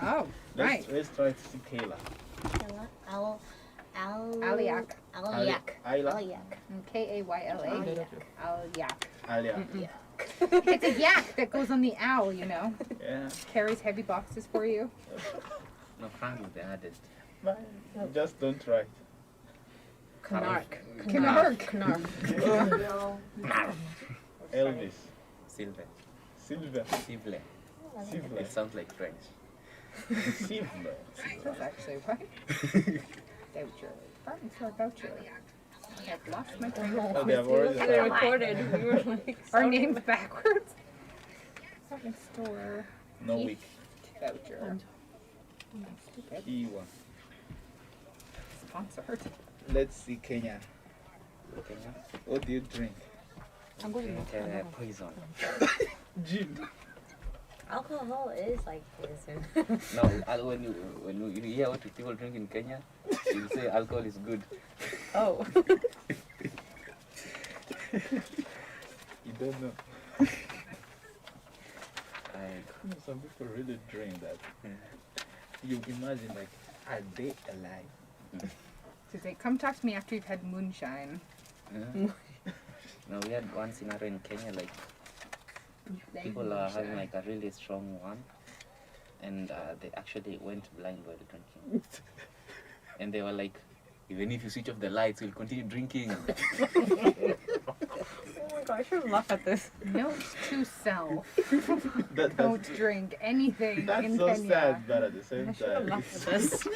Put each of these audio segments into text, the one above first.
Oh, right. Let's try to see Kayla. Aliak. Ayla. K-A-Y-L-A. Aliak. Alia. It's a yak that goes on the owl, you know. Yeah. Carries heavy boxes for you. No, Frank is the hardest. Just don't try it. Knark. Elvis. Silver. Silver. Sivle. Silver. It sounds like French. Silver. That's actually right. Voucher. Barton for a voucher. I've lost my train of Oh, thought. they have already They started. recorded. We were like, Our names backwards. Department store. No week. Voucher. Stupid. E1. Sponsored. Let's see Kenya. Kenya. What do you drink? I'm going to Poison. Gin. Alcohol is like poison. No, when you hear what people drink in Kenya, you say alcohol is good. Oh. You don't know. I, Some people really drink that. yeah. You imagine, like, are they alive? So they come talk to me after you've had moonshine. Yeah. No, we had one scenario in Kenya, like people are having like a really strong one, and they actually went blind while drinking. And they were like, even if you switch off the lights, we'll continue drinking. Oh my god, I should laugh at this. Note to self. That, Don't drink anything that's in so Kenya. sad, but at the same I should have time, laughed at this.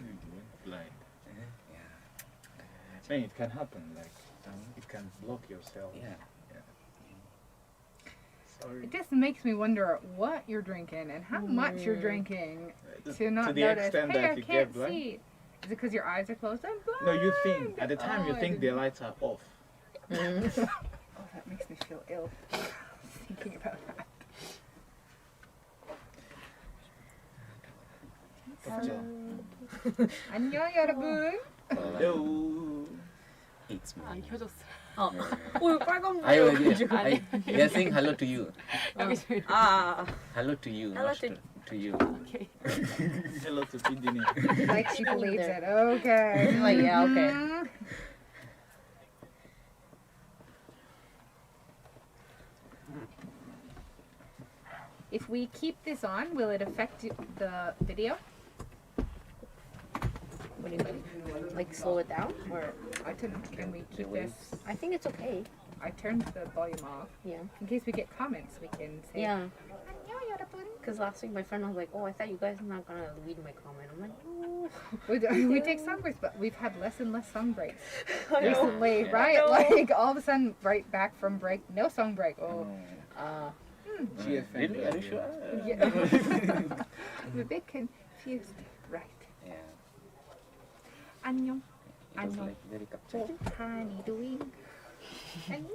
you went blind. Yeah. Man, it can happen. Like, it can block yourself. Yeah. Sorry. It just makes me wonder what you're drinking and how much you're drinking to not the notice. extent Hey, that I you can't get blind? see. Is it because your eyes are closed? I'm blind. No, you think at the time you Oh, think I the lights are off. Oh, that makes me feel ill. Thinking about that. 안녕 여러분. Yo. It's me. 안 켜졌어. 오, 빨간 I, 불. they are saying hello to you. 아. Hello to you, Hello not to- to you. Okay. Hello to Pidini. Like she believes it. Okay. Like, yeah, okay. Mhm. If we keep this on, will it affect the video? What do you mean? Like slow it down? Or I can we keep this? I think it's okay. I turned the volume off. Yeah. In case we get comments, we can say. Yeah. 안녕 여러분. Because last week my friend was like, oh, I thought you guys were not going to read my comment. I'm like, no. We take song breaks, but we've had less and less song breaks I know. recently, right? know. Like all of a sudden, right back from break, no song break. Oh, GFN. Really? Are you sure? yeah. I'm a bit confused. Right. Yeah. 안녕. It was know. like very captured. What are you doing? 안녕.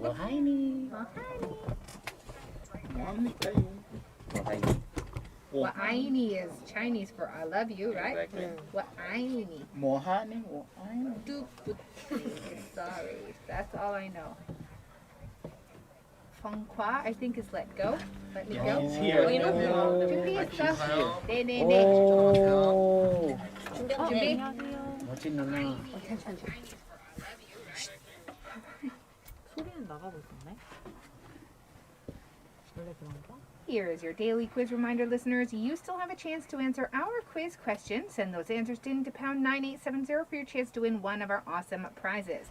Oh, hi, me. Oh, honey. Oh, hi. What aini is Chinese for I love you, right? Exactly. What aini? Mohani, Mohani. Sorry, that's all I know. Feng Kwa, I think, is let go. Let me Yeah, go. he's here. Oh, you know- 준비 있어. 네네네. Oh. 준비. 멋진 누나. 소리는 나가고 있었네. 원래 그런가? Here is your daily quiz reminder, listeners. You still have a chance to answer our quiz question. Send those answers in to pound 9870 for your chance to win one of our awesome prizes.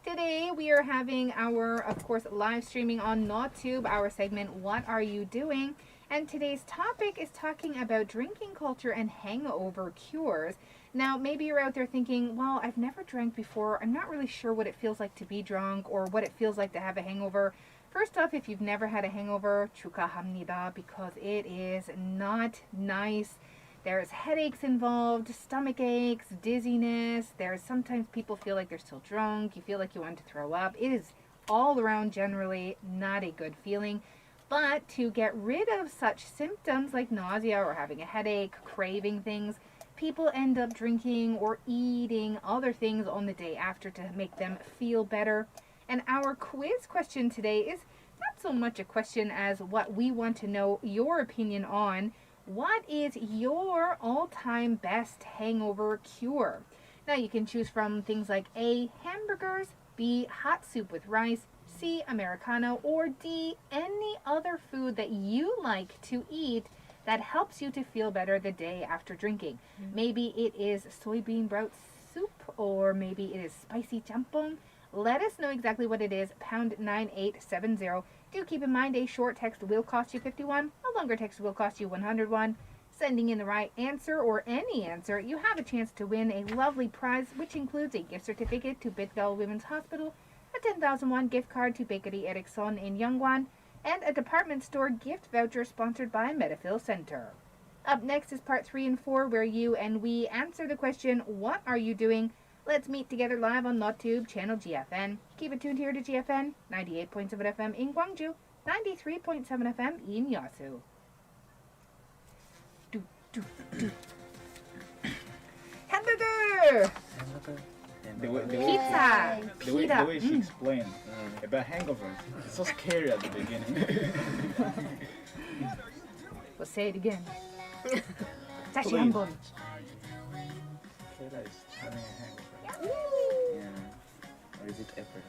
Today we are having our, of course, live streaming on NawTube, our segment, What Are You Doing? And today's topic is talking about drinking culture and hangover cures. Now, maybe you're out there thinking, well, I've never drank before. I'm not really sure what it feels like to be drunk or what it feels like to have a hangover. First off, if you've never had a hangover, 축하합니다, because it is not nice. There's headaches involved, stomach aches, dizziness. There's sometimes people feel like they're still drunk. You feel like you want to throw up. It is all around generally not a good feeling. But to get rid of such symptoms like nausea or having a headache, craving things, people end up drinking or eating other things on the day after to make them feel better. And our quiz question today is not so much a question as what we want to know your opinion on. What is your all-time best hangover cure? Now you can choose from things like A, hamburgers, B, hot soup with rice, C, Americano, or D, any other food that you like to eat that helps you to feel better the day after drinking. Maybe it is soybean sprout soup, or maybe it is spicy jjampong. Let us know exactly what it is, pound 9870. Do keep in mind a short text will cost you 51, a longer text will cost you 101. Sending in the right answer or any answer, you have a chance to win a lovely prize, which includes a gift certificate to Bitgal Women's Hospital, a 10,000 gift card to Bakery Ericsson in Yeongwan, and a department store gift voucher sponsored by Medifil Center. Up next is part 3 and 4, where you and we answer the question, what are you doing? Let's meet together live on NotTube, channel GFN. Keep it tuned here to GFN, 98.7 FM in Gwangju, 93.7 FM in Yasu. Hamburger! The way Pizza! the way she explained about hangovers, it's so scary at the beginning. We'll say it again. 다시 Please. 한번. Kayla is having a hangover. Yeah. Or is it April?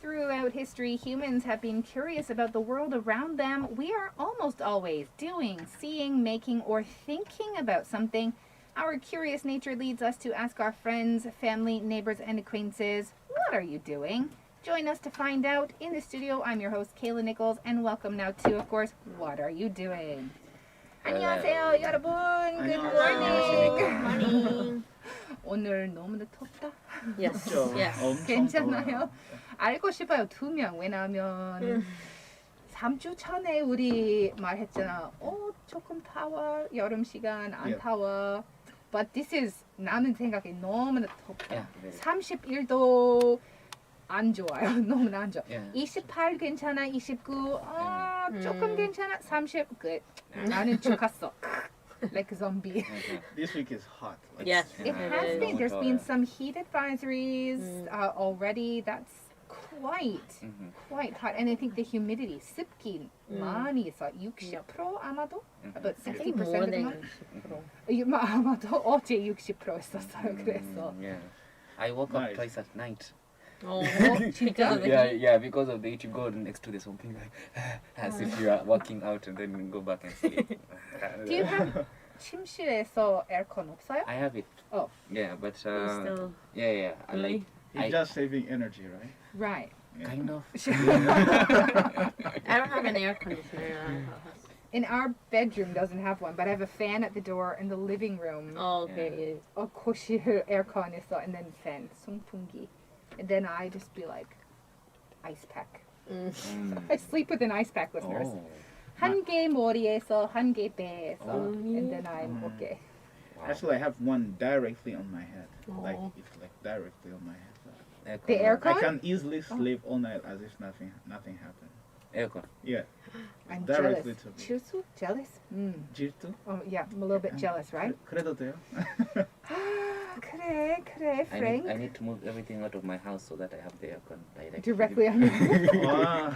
Throughout history, humans have been curious about the world around them. We are almost always doing, seeing, making, or thinking about something. Our curious nature leads us to ask our friends, family, neighbors, and acquaintances, what are you doing? Join us to find out. In the studio, I'm your host, Kayla Nichols, and welcome now to, of course, What Are You Doing? 안녕하세요, 여러분. Good morning. Good morning. 오늘 너무나 덥다. Yes. 그렇죠. Yes. 엄청 괜찮아요? 더워요. 알고 싶어요, 2명. 왜냐하면 3주 전에 우리 말했잖아. 조금 타워, 여름 시간 안 Yeah. 타워. But this is, 나는 생각에 너무나 덥다. Yeah, very. 31도 안 좋아요. 너무나 안 좋아. Yeah. 28 괜찮아, 29 조금 괜찮아, 30 끝. 나는 죽었어. Like a zombie. Okay. This week is hot. Like, Yes. It Yeah. has been. There's been Yeah. some heat advisories already. That's quite hot. And I think the humidity, 습기 많이 있어. 60% 아마도? About I 60% think more of the than month. 60%. 아마도 어제 60% 있었어요. 그래서. Yeah. I woke Nice. up twice at night. Oh, because of the Yeah, heat. yeah, because of the heat. You go next to the something like as if you are working out and then go back and sleep. Do you have 침실에서 에어컨 없어요? I have it. Oh. Yeah, but Still, yeah. I like really? He's I just saving energy, right? Right. Yeah. kind of. I don't have an air conditioner in our house. In our bedroom doesn't have one, but I have a fan at the door in the living room. Oh, okay. 거실 에어컨 있어, and then fan, 송풍기. And then I just be like, ice pack. I sleep with an ice pack, listeners. Oh. 한 개 머리에서, 한 개 배에서. Oh. And then I'm okay. Wow. Actually, I have one directly on my head. Like Oh. it's like directly on my head. The Aircon. aircon? I can easily sleep all night as if nothing happened. Aircon. Yeah. I'm Directly jealous. to me. 질투? Jealous? 질투? Oh, yeah, I'm a little bit jealous, right? 그래도 돼요? 그래, I Frank. need to move everything out of my house so that I have the aircon directly. Directly on you. Wow.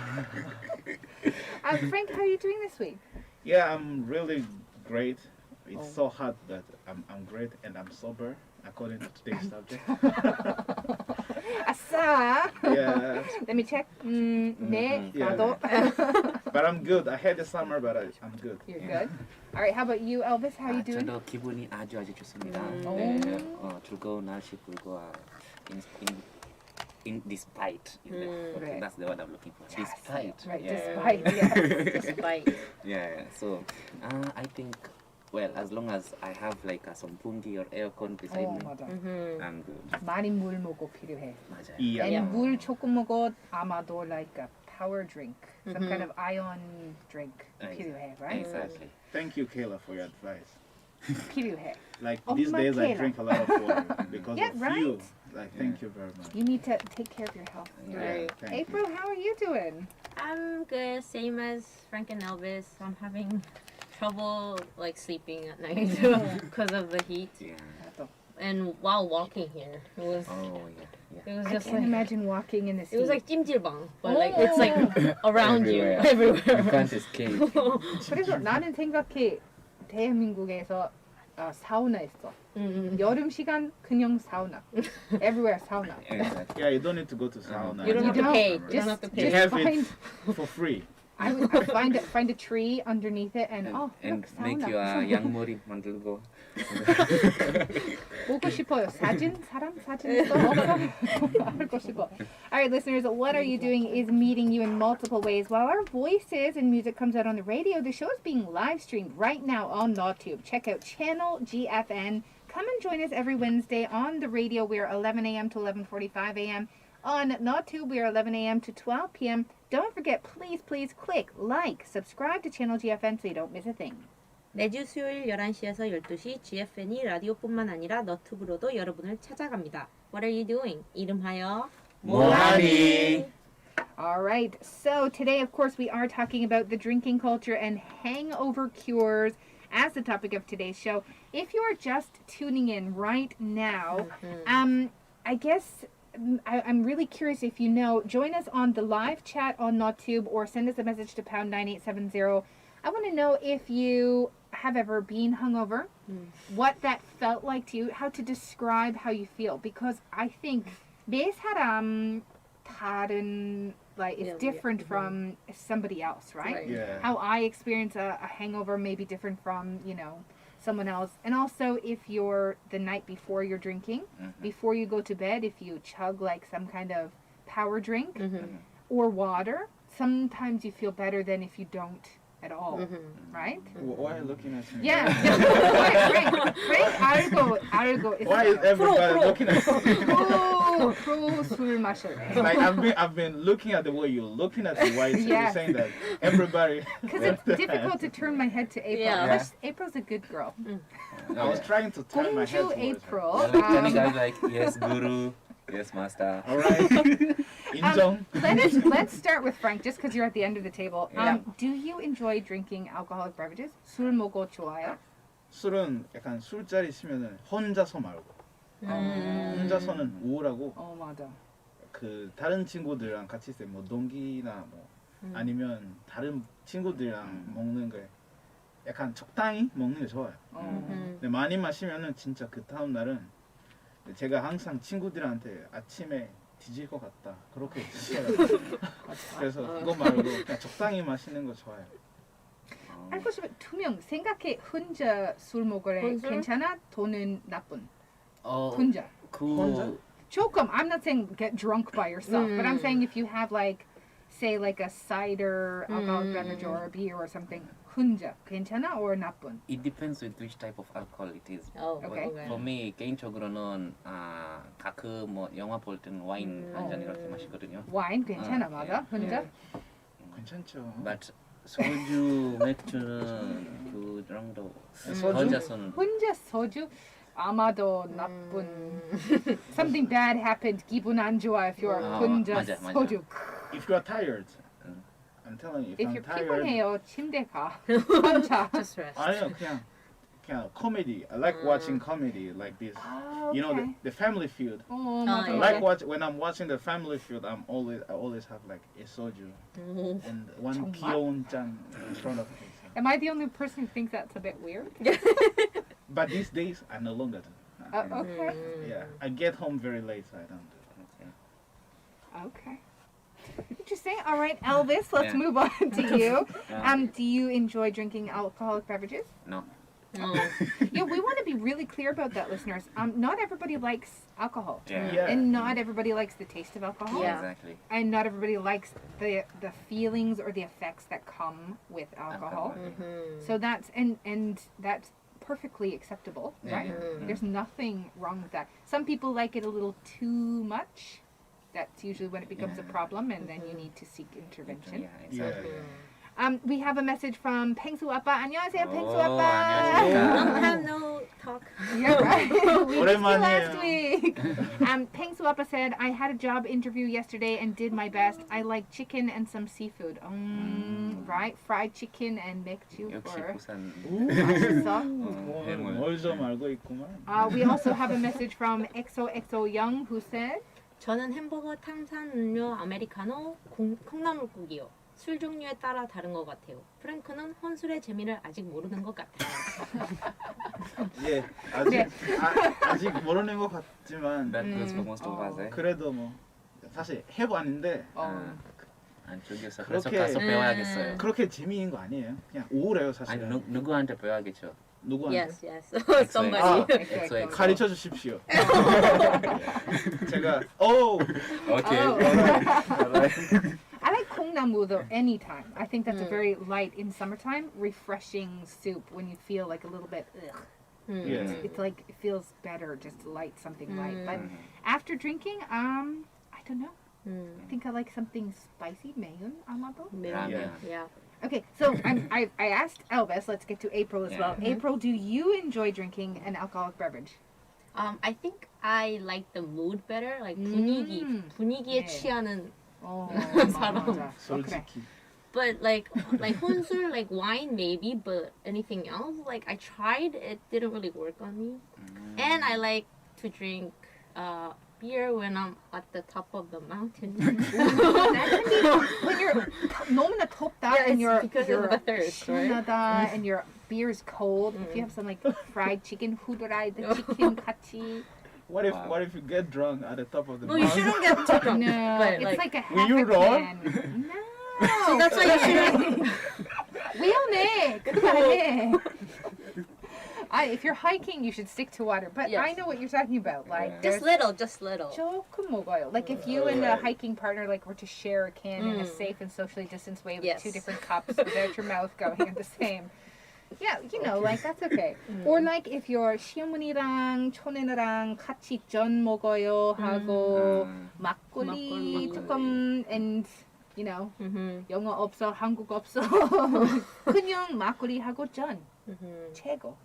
Frank, how are you doing this week? Yeah, I'm really great. It's Oh. so hot that I'm great and I'm sober according to today's subject. 아싸! Yeah, Let me check. 네, Yeah. 나도. but I'm good. I had the summer, but I'm good. You're good. All right, how about you, Elvis? How are you doing? 저도 기분이 아주 좋습니다. 네. 즐거운 날씨 불고 in despite is the, 그래. that's the word I'm looking for. Despite. Right, yeah. despite, yes. Despite. Yeah. So I think as long as I have like some pungi or aircon beside me, 맞아. I'm good. 많이 물 먹어 필요해. 맞아요. Yeah. And 물 조금 먹어 아마도 like a power drink, some kind of ion drink 필요해, right? Exactly. Thank you, Kayla, for your advice. 필요해. Like Oh, these days, I Kayla. drink a lot of water because Yeah, of right? you. Like, thank you very much. You need to take care of your health. Right. Thank April, how are you doing? I'm good. Same as Frank and Elvis. I'm having trouble like sleeping at night because of the heat. Yeah. 나도. and while walking here, it was Oh yeah. it was I just can't like imagine walking in this it was heat. like 찜질방, but like it's like around you Everywhere. everywhere. You can't escape. 그래서 나는 생각해 대한민국에서 사우나 있어. 여름 시간 그냥 사우나. Everywhere 사우나. Exactly. Yeah, you don't need to go to sauna. You don't have to don't. pay. You Just- don't have to You pay. have find- it for free. I would find a tree underneath it and look And make 사우나. you 양머리 만들고. 보고 싶어요. 사람 사진 있어? 없어? 알고 싶어. All right, listeners, What Are You Doing is meeting you in multiple ways. While our voices and music comes out on the radio, the show is being live streamed right now on NawTube. Check out Channel GFN. Come and join us every Wednesday on the radio. We're 11 a.m. to 11:45 a.m. On NawTube, we are 11 a.m. to 12 p.m. Don't forget, please click like, subscribe to Channel GFN so you don't miss a thing. 매주 수요일 11시에서 12시 GFN이 라디오뿐만 아니라 너튜브로도 여러분을 찾아갑니다. What are you doing? 이름하여 뭐하니? All right, so today, of course, we are talking about the drinking culture and hangover cures as the topic of today's show. If you are just tuning in right now, I guess I'm really curious if you know. Join us on the live chat on NawTube or send us a message to pound 9870. I want to know if you have ever been hungover, what that felt like to you, how to describe how you feel, because I think 매 사람 다른, like, it's Yeah, different from somebody else, right? Right. Yeah. How I experience a hangover may be different from, someone else. And also if you're the night before you're drinking, before you go to bed, if you chug like some kind of power drink or water, sometimes you feel better than if you don't at all, right? Why are you looking at me? Yeah. Frank 알고 Why is 있어요. everybody looking at me? 프로 술 마실래. Like I've been looking at the way you're looking at me. Why you're Yeah. saying that everybody? Because it's difficult to turn my head to April. Yeah. But April's a good girl. I was trying to turn my head 공주 towards her. April. Many guys like yes guru, yes master. All right. 인정. Let's start with Frank, just because you're at the end of the table. Yeah. Do you enjoy drinking alcoholic beverages? 술 먹어 좋아요? 술은 약간 술자리 있으면은 혼자서 말고 혼자서는 우울하고 맞아. 그 다른 친구들이랑 같이 있을 때 뭐 동기나 뭐 아니면 다른 친구들이랑 먹는 게 약간 적당히 먹는 게 좋아요. 근데 많이 마시면은 진짜 그 다음 날은 제가 항상 친구들한테 아침에 뒤질 것 같다 그렇게 얘기해요. 그래서 그거 말고 그냥 적당히 마시는 거 좋아요. 알고 싶어. 투명 생각해. 혼자 술 먹으래. 혼술? 괜찮아? 돈은 나쁜. 어, 혼자. 혼자? 조금. I'm not saying get drunk by yourself, but I'm saying if you have say like a cider alcoholic beverage or a beer or something. 혼자 괜찮아 or 나쁜? It depends with which type of alcohol it is. Oh, Okay. For me 개인적으로는 가끔 뭐 영화 볼 때는 와인 한 잔 이렇게 마시거든요. 와인 괜찮아, 아, 맞아? 예. 혼자? 괜찮죠. But 소주, 맥주는 그 정도 소주? 혼자서는 혼자 소주? 아마도 나쁜. Something bad happened. 기분 안 좋아 if you're 혼자 맞아. 소주. If you're tired, I'm telling you, if If I'm you're tired, 피곤해요, 침대 가. 혼자. Just rest. 아니요 그냥 comedy. I like watching comedy like this. You know the Family Feud. 맞아. I yeah. like when I'm watching the Family Feud. I always have like a soju and one 정말? 귀여운 짠 in front of me. Am I the only person who thinks that's a bit weird? But these days I no longer do. Okay. Yeah, I get home very late, so I don't do it. Okay. Interesting. All right, Elvis, let's Yeah. move on to you. Yeah. Do you enjoy drinking alcoholic beverages? No. Yeah, we want to be really clear about that, listeners. Not everybody likes alcohol. Yeah. Yeah. And not everybody likes the taste of alcohol. Yeah. Exactly. And not everybody likes the feelings or the effects that come with alcohol. So that's and that's perfectly acceptable, Yeah, right? yeah. There's nothing wrong with that. Some people like it a little too much. That's usually when it becomes a problem, and then you need to seek intervention. Yeah, Yeah, exactly. yeah. We have a message from 펭수 아빠. 안녕하세요, 펭수 오, 아빠. 안녕하십니까. Long time no talk. Yeah, right. We missed you 오랜만이에요. last week. Peng Suapa said, I had a job interview yesterday and did my best. I like chicken and some seafood. Right, fried chicken and 맥주 역시 for 부산. 맛있어. 뭘 좀 알고 있구만. We also have a message from XOXO Young who said, 저는 햄버거, 탄산음료, 아메리카노, 콩나물국이요. 술 종류에 따라 다른 것 같아요. 프랭크는 혼술의 재미를 아직 모르는 것 같아요. 예, 아직 모르는 것 같지만 That goes for most of us. 그래도 뭐 사실 해봤는데 안쪽에서 계속 그렇게- 가서 배워야겠어요. 그렇게 재미있는 거 아니에요. 그냥 우울해요 사실. 아니 누구한테 배워야겠죠. 누구한테? Yes, yes. Somebody. 엑소엑소. 가르쳐 주십시오. 제가 오케이. I like 콩나물 though anytime. I think that's a very light in summertime, refreshing soup when you feel like a little bit ugh. Yeah. It's like it feels better just light something light. But after drinking, I don't know. I think I like something spicy, 매운 아마도. 라면. Yeah. Okay, so I asked Elvis. Let's get to April as well. Yeah. April, do you enjoy drinking an alcoholic beverage? I think I like the mood better. Like 분위기에 네. 취하는. Oh, 사람. 맞아. 솔직히. But like 혼술, like wine maybe, but anything else, like I tried, it didn't really work on me. And I like to drink beer when I'm at the top of the mountain. That can be when you're 너무나 덥다 and you're because of the thirst, right? 시원하다 and your beer's cold. If you have some like fried chicken, 후드라이 the chicken 같이. What if you get drunk at the top of the No, you mountain? shouldn't get too drunk. No, But, it's like, like a will half you a run? can. No. So that's why you shouldn't. 위험해. 그거 안 해. If you're hiking, you should stick to water. But Yes. I know what you're talking about. Like Just little. 조금 먹어요. Like if you and a hiking partner like were to share a can in a safe and socially distanced way with Yes. 2 different cups without your mouth going at the same. Yeah, you know, like that's okay. Or like if your 시어머니랑 초내랑 같이 전 먹어요 하고 막걸리 막걸리. 조금 and you know 영어 없어 한국 없어 그냥 막걸리 하고 전 최고.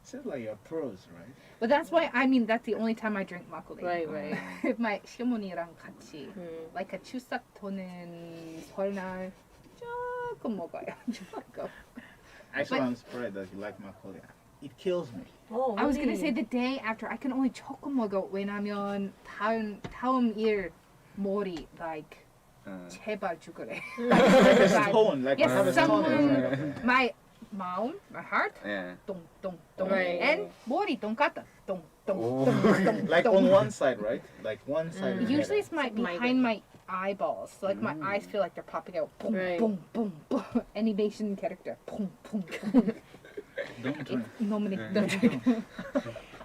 Sounds like you're pros, right? But that's why that's the only time I drink 막걸리. Right. If my 시어머니랑 같이 like a 추석 또는 설날 조금 먹어요. 조금. Actually, I'm surprised that you like makgeolli. It kills me. Oh, I was gonna say the day after I can only 조금 먹어 왜냐면 다음 일 머리 like 제발 죽으래. Like a stone, like Yes, I have a stone. someone- inside. my 마음, my heart, Yeah. 똥, Right. and 머리 똑같아. 똥, Oh. Like on one side, right? Like one side. of the Usually head. it's my It's like behind my eyeballs. So like my eyes feel like they're popping out. Boom, Right. boom, boom, boom. Animation character. Boom, boom, boom. Don't drink. Normally,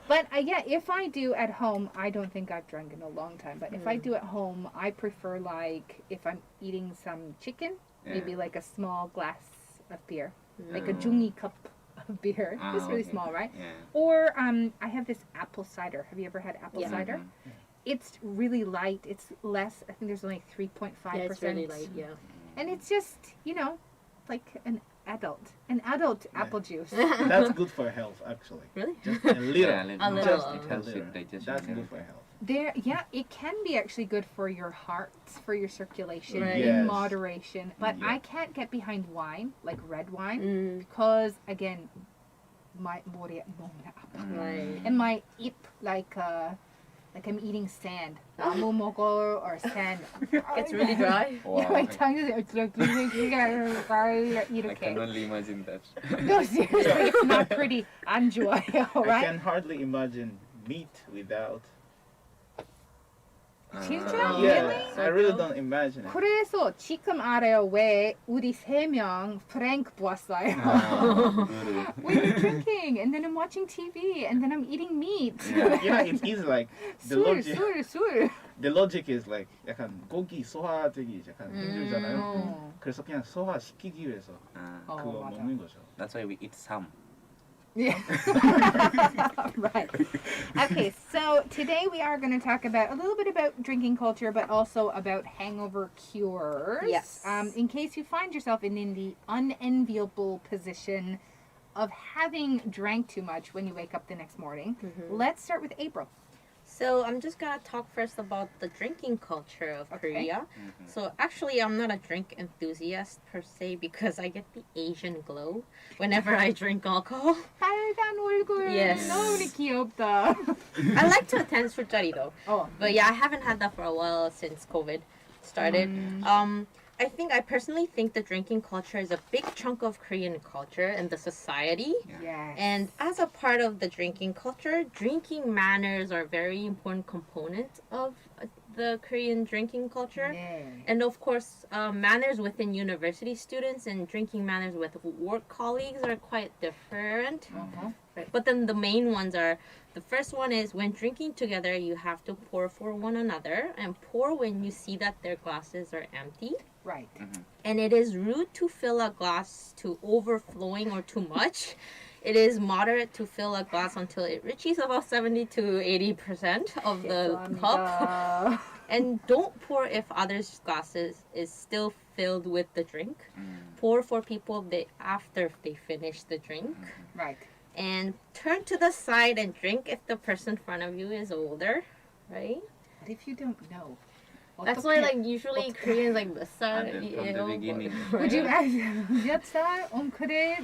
but yeah, if I do at home, I don't think I've drunk in a long time. But if I do at home, I prefer like if I'm eating some chicken, maybe like a small glass of beer, like a jungi cup of beer, just really okay. small, right? Yeah. Or I have this apple cider. Have you ever had apple Yeah. cider? It's really light. It's less. I think there's only 3.5%. Yeah, it's really light. Yeah. And it's just, like an adult apple juice. That's good for health, actually. Really? Just a little. Yeah, A little. Just It helps little. with digestion. That's yeah. good for health. It can be actually good for your heart, for your circulation Right. in Yes. moderation. But Yeah. I can't get behind wine, like red wine, Mm. because again, my 머리 너무 아파. Right. And my ip, like I'm eating sand. 나무 먹어 or sand. Gets really dry. Yeah, my tongue is it's like eat I okay. can only imagine that. No, seriously, it's not pretty. 안 좋아요, I right? can hardly imagine meat without. 진짜? Yeah, Really? I really don't imagine it. 그래서 지금 알아요 왜 우리 3명 프랭크 보았어요. We were drinking, and then I'm watching TV, and then I'm eating meat. It's easy. Like 술. the logic is like 약간 고기 소화되기 약간 힘들잖아요. 그래서 그냥 소화 시키기 위해서 그거 맞아. 먹는 거죠. That's why we eat some. Yeah. Right. Okay, so today we are going to talk about a little bit about drinking culture, but also about hangover cures. Yes. In case you find yourself in the unenviable position of having drank too much when you wake up the next morning. Mm-hmm. Let's start with April. So I'm just gonna talk first about the drinking culture of Korea. So actually, I'm not a drink enthusiast per se because I get the Asian glow whenever I drink alcohol. 빨간 얼굴. Yes. 너무 귀엽다. I like to attend 술자리 though, Oh. but yeah, I haven't had that for a while since COVID started. I personally think the drinking culture is a big chunk of Korean culture and the society. Yes. And as a part of the drinking culture, drinking manners are a very important component of the Korean drinking culture. 네. And of course, manners within university students and drinking manners with work colleagues are quite different. Uh-huh. Right. But then the main ones are, the first one is when drinking together, you have to pour for one another and pour when you see that their glasses are empty. Right. And it is rude to fill a glass to overflowing or too much. It is moderate to fill a glass until it reaches about 70 to 80% of the cup. And don't pour if others' glasses is still filled with the drink. Pour for people after they finish the drink. Right. And turn to the side and drink if the person in front of you is older, right? What if you don't know? That's why, like, usually Koreans, like, the side, And then from the beginning. Would you ask 몇 살? 그래.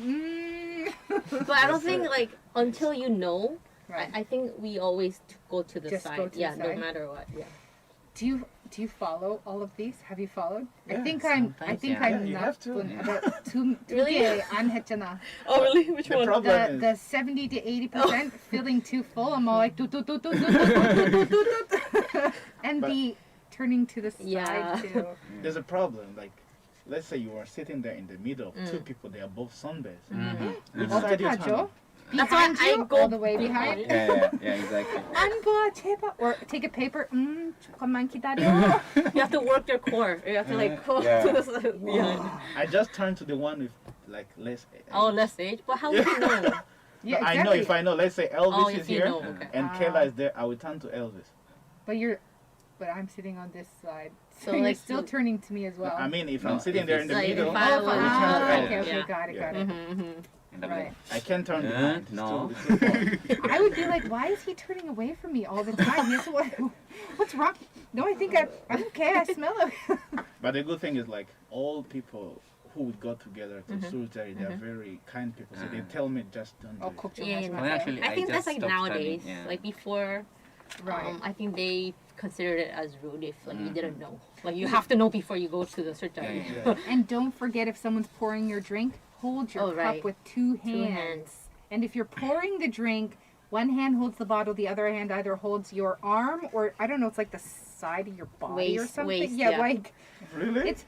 But I don't think, like, until you know, Right. I think we always go to the Just side. go to the yeah, side. no matter what. Yeah. Do you follow all of these? Have you followed? I Yeah, think I'm Yeah, you not have to. Really? 안 했잖아. Oh, really? Which The problem The is 70 to 80% feeling too full. I'm all like and But- the turning to the side Yeah. too. there's a problem. Like, let's say you are sitting there in the middle, two people, they are both sunbathed. Which side you 어떡하죠? turn? That's why Behind I you, go all the way behind. Yeah, exactly. 안 봐, 제발. Or take a paper. 조금만 기다려. You have to work your core. You have to, like, go Yeah. to the side. Yeah. I just turn to the one with like less. Oh, less age? But how would you know? Yeah, I know if I know. Let's say Elvis Oh, is if you here know. Okay. and Kayla is there, I will turn to Elvis. But I'm sitting on this side. So, So you're like, still you- turning to me as well. I mean, if No, I'm sitting if there in it's the like, middle, if I was- okay, Yeah. got it. In the Right. I can turn Yeah, behind. It's no. too far. I would be like, why is he turning away from me all the time? What's wrong? No, I think I'm okay. I smell it. But the good thing is, like, all people who would go together to Surjari, they are very kind people. So they tell me just don't do Oh, it. 걱정하지 Yeah, 마세요. Well, actually, I think that's just like stopped nowadays. studying, yeah. Like before, Right. I think they considered it as rude if like you didn't know. Like you have to know before you go to the surgery. Yeah. And don't forget, if someone's pouring your drink, hold your Oh, cup right. with two Two hands. hands. And if you're pouring the drink, one hand holds the bottle, the other hand either holds your arm or I don't know, it's like the side of your body or Waist, something. waist, yeah, yeah. like Really? it's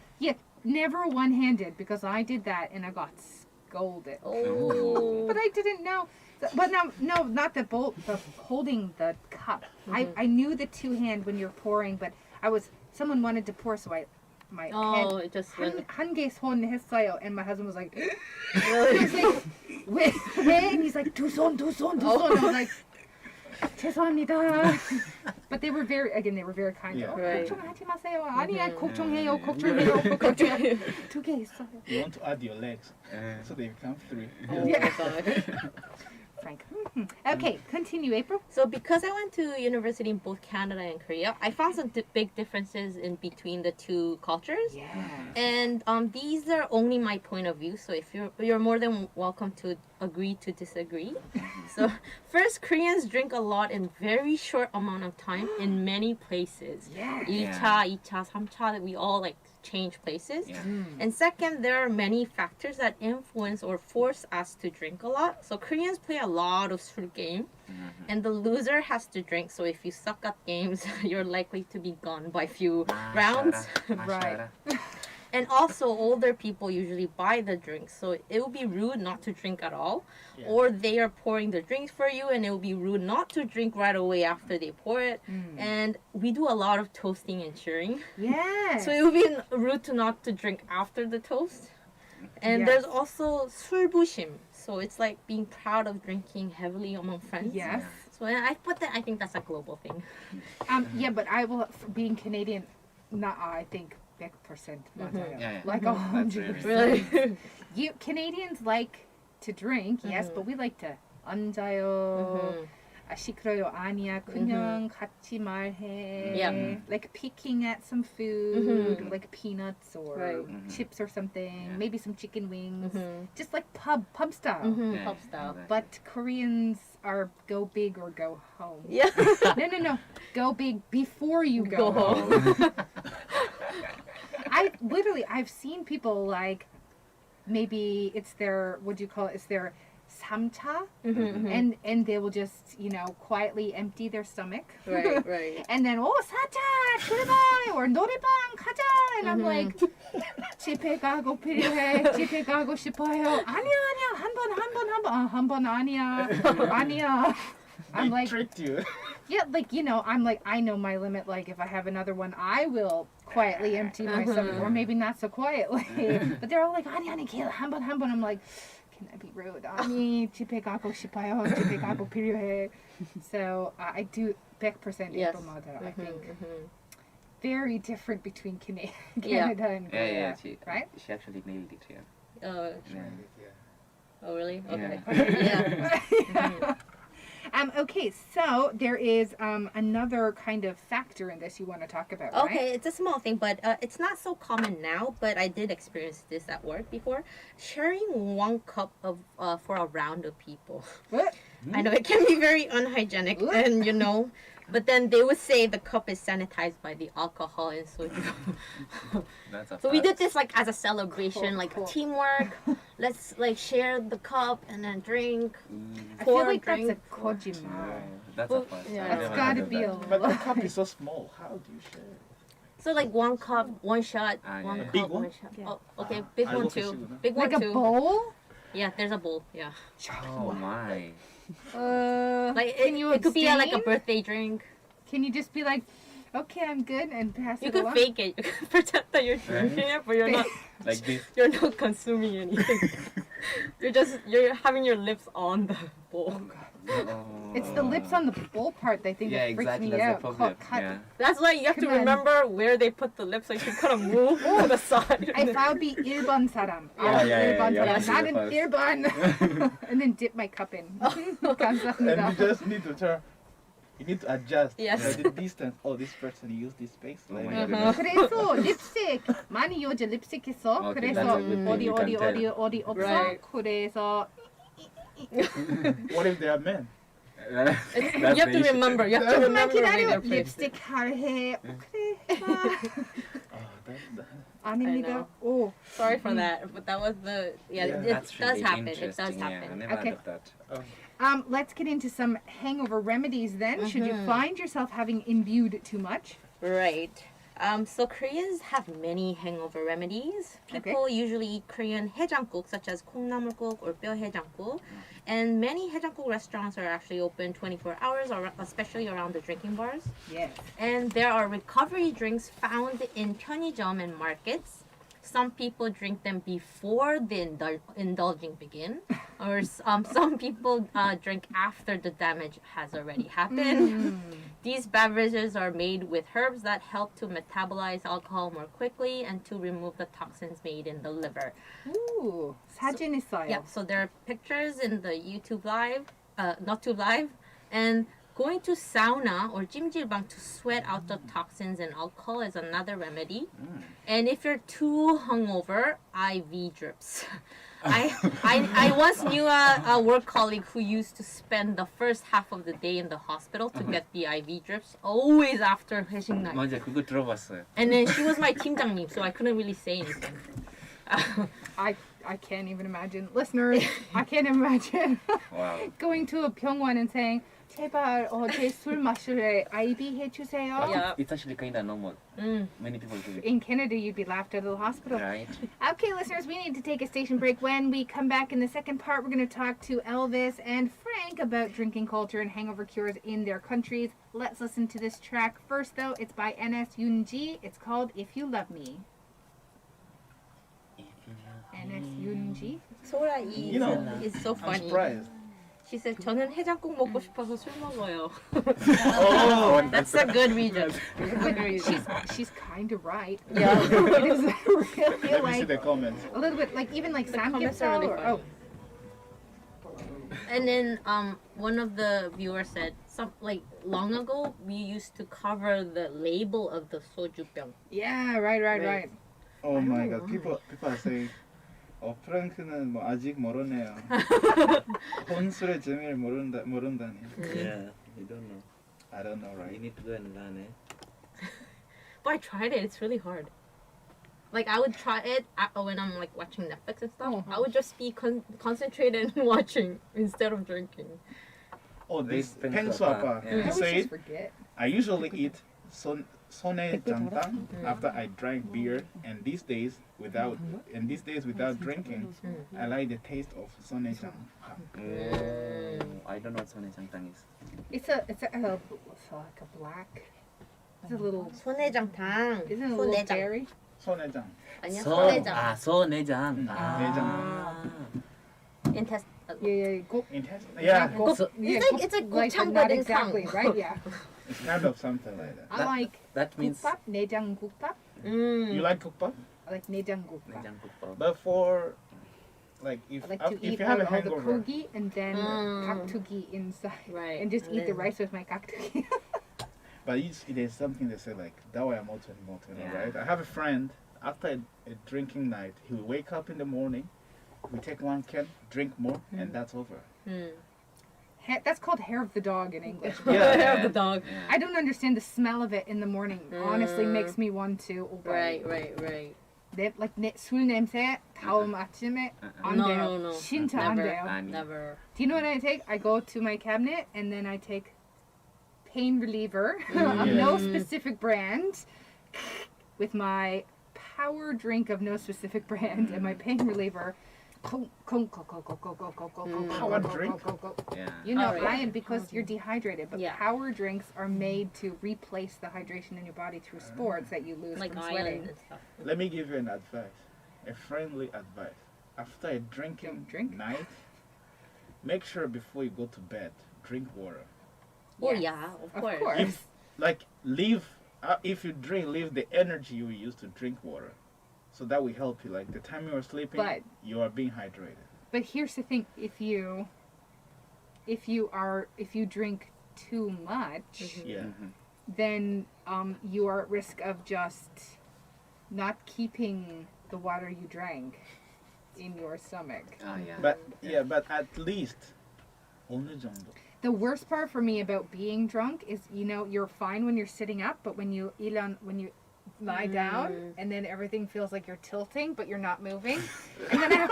never one-handed because I did that and I got scolded. Oh. But I didn't know. But no, not the holding the cup. I knew the two hand when you're pouring, but someone wanted to pour, so my Oh, head it just went. 한개 손 했어요, and my husband was like, he was like, 왜? And he's like, 두 손. And I was like, 죄송합니다. But they were very kind. Yeah. Right. 걱정하지 마세요. 아니야, 걱정해요. 두 개 있어요. You want to add your legs, so they become three. Oh Yeah. my god. Frank. Okay, continue, April. So because I went to university in both Canada and Korea, I found some big differences in between the two cultures. Yeah. And these are only my point of view. So if you're more than welcome to agree to disagree. So first, Koreans drink a lot in very short amount of time in many places. Yeah. 1차, 2차, 3차, that we all like change places. Yeah. And second, there are many factors that influence or force us to drink a lot. So Koreans play a lot of 술 game, and the loser has to drink. So if you suck at games, you're likely to be gone by few rounds. Right. And also, older people usually buy the drinks, so it would be rude not to drink at all. Yeah. Or they are pouring the drinks for you, and it would be rude not to drink right away after they pour it. And we do a lot of toasting and cheering. Yeah. So it would be rude to not to drink after the toast. And Yes. there's also 술부심. So it's like being proud of drinking heavily among friends. Yes. So I think that's a global thing. Yeah, but I will, being Canadian, I think 100% 맞아요. Yeah, yeah. Like That's 100%. really- Really? You Canadians like to drink, yes, but we like to 앉아요. 시끄러요 아니야 그냥 같이 말해. Yeah. Like picking at some food, like peanuts or Right. chips or something, Yeah. maybe some chicken wings, just like pub style. Yeah, Pub style. exactly. But Koreans are go big or go home. Yeah. No. Go big before you Go go home. I've seen people like maybe it's their what do you call it? It's their samcha, and they will just quietly empty their stomach. Right. And then 사자 출발 or 노래방 가자, and I'm like 집에 가고 필요해, 집에 가고 싶어요. 아니야 한 번 아니야. I'm They like, tricked you. yeah, like I'm like I know my limit. Like if I have another one, I will quietly empty my stomach, or maybe not so quietly. But they're all like 아니 길 한 번. I'm like, can I be rude? 아니 집에 가고 싶어요. 집에 가고 필요해. So I do 100% Yes. 일본어다. I think very different between Canada and Korea, Yeah, she, right? she actually nailed it, yeah. Oh, Yeah. oh really? Okay. Yeah. Yeah. Okay, so there is another kind of factor in this you want to talk about, right? Okay, it's a small thing, but it's not so common now. But I did experience this at work before. Sharing one cup of for a round of people. What? I know it can be very unhygienic, What? and but then they would say the cup is sanitized by the alcohol and soju. That's a So we did fact. this like as a celebration, Cool, like cool. teamwork. Let's like share the cup and then drink. I feel Pour like that's a drink. kojima. Yeah, that's Well, a fact. yeah. I That's never gotta heard of be a that. But the lot. cup is so small. How do you share it? So like one cup, one shot, Ah, one yeah, yeah. cup, Big one one? shot. Yeah. Oh, okay, big 알고 one too. 계시구나. Big one Like a too. bowl? Yeah, there's a bowl. Yeah. Oh my. Like Can you it could be like a abstain? birthday drink. Can you just be like, okay, I'm good, and pass You it could along? fake it. You could pretend that you're drinking it, but you're not. Like this. You're not consuming anything. you're having your lips on the bowl. Oh. It's the lips on the bowl part that I think Yeah, that freaks exactly. me That's out. the problem. Cut. Yeah. That's why you have to Come on. remember where they put the lips, so you can kind of move to the side. If I would be 1번 사람, Yeah, yeah, 일본 yeah, 사람, yeah. 나는 Yeah. 1번, and then dip my cup in. And 감사합니다. you just need to turn. You need to adjust Yes. the distance. Oh, this person used this space. Oh Let my me- goodness. 그래서 립스틱 많이 요즘 립스틱 했어. Okay, 그래서 that's a good thing. You can 어디 없어. Right. 그래서 What if they are men? You have to remember. You have to 조금만 remember where 기다려. they're placed. 립스틱 할해. 그래. Oh, that. 아닙니다. 오. Sorry for that, but that was the Yeah, it That's does really happen. It does interesting. Yeah, I happen. never Okay. heard of that. Let's get into some hangover remedies then. Should you find yourself having imbued too much? Right. So Koreans have many hangover remedies. People usually eat Korean haejanguk such as 콩나물국 or 뼈 haejanguk. And many haejanguk restaurants are actually open 24 hours, or especially around the drinking bars. Yes. And there are recovery drinks found in 편의점 and markets. Some people drink them before the indulging begin, or some people drink after the damage has already happened. These beverages are made with herbs that help to metabolize alcohol more quickly and to remove the toxins made in the liver. Ooh, 사진 있어요. Yep, so there are pictures in the YouTube live, not too live, and going to sauna or 찜질방 to sweat out the toxins and alcohol is another remedy. And if you're too hungover, IV drips. I once knew a work colleague who used to spend the first half of the day in the hospital to get the IV drips, always after 회식 night. 맞아, 그거 들어봤어요. And then she was my 팀장님, so I couldn't really say anything. I can't even imagine. Listeners, I can't imagine Wow. going to a 병원 and saying, 제발 어제 술 마실래 IV 해주세요. Yeah. It's actually kind of normal. Many people do it. In Canada, you'd be laughed out of the hospital. Right? Okay, listeners, we need to take a station break. When we come back in the second part, we're going to talk to Elvis and Frank about drinking culture and hangover cures in their countries. Let's listen to this track. First, though, it's by NS Yoonji. It's called If You Love Me. NS Yoonji. 소라 You know, is so I'm funny. surprised. She said, 저는 해장국 먹고 싶어서 술 먹어요. Oh, That's a good reason. She's kind of right. Yeah. It is really Let me see like the comments. a little bit like even like The comments are samgyeopsal really or funny. And then one of the viewers said some like long ago we used to cover the label of the soju 병. Yeah, right. Right. Oh I don't my know god, why. people are saying 프랑크는 뭐 아직 모르네요. 혼술의 재미를 모른다니. Yeah, you don't know. I don't know, You right? need to go and learn it. But I tried it. It's really hard. Like I would try it when I'm like watching Netflix and stuff. I would just be concentrated and watching instead of drinking. Oh, this This 펭수 펭수 아빠. 아빠. He Yeah. I always said, just forget. I usually eat 손해장탕 after I drank beer, and these days without drinking, I like the taste of 손해장. I don't know what sonejangtang is. It's like a black. It's a little. 손해장탕. Isn't it a little berry? 손해장. 아니야 아, 손해장. 소내장. 내장. Intest. Yeah. Yeah, It's like 곱창 not but in exactly, 탕. right? Yeah. it's kind of something like that. I like That means 국밥, 내장국밥. You like 국밥? I like 내장국밥. 내장국밥. But for like I if like to if eat you have a all the hangover, kogi and then kaktugi inside, Right. and just eat the then- rice with my kaktugi. but there's something they say like dawa moto, Yeah. right? I have a friend after a drinking night, he will wake up in the morning, we take one can, drink more, and that's over. That's called hair of the dog in English. Yeah. the dog. I don't understand the smell of it in the morning. Honestly, Mm. makes me want to. Right. Like 술 냄새 다음 아침에 안 No, 돼요. no. 진짜 안 Never. 돼요. Never. Do you know what I take? I go to my cabinet and then I take pain reliever of no specific brand with my power drink of no specific brand and my pain reliever. Power drink? Yeah. You know, Oh, yeah. I am because you're dehydrated, but Yeah. power drinks are made to replace the hydration in your body through sports that you lose Like from iron sweating. and stuff. Let me give you an advice, a friendly advice. After a drinking Don't drink. night, make sure before you go to bed, drink water. Oh Yes. yeah, of Of course. course. If you drink, leave the energy you use to drink water. So that will help you. Like the time you are sleeping, But- you are being hydrated. But here's the thing: if you drink too much, Yeah. then you are at risk of just not keeping the water you drank in your stomach. Oh yeah. But at least 어느 정도. The worst part for me about being drunk is, you're fine when you're sitting up, but when you lie down, and then everything feels like you're tilting, but you're not moving, and then I have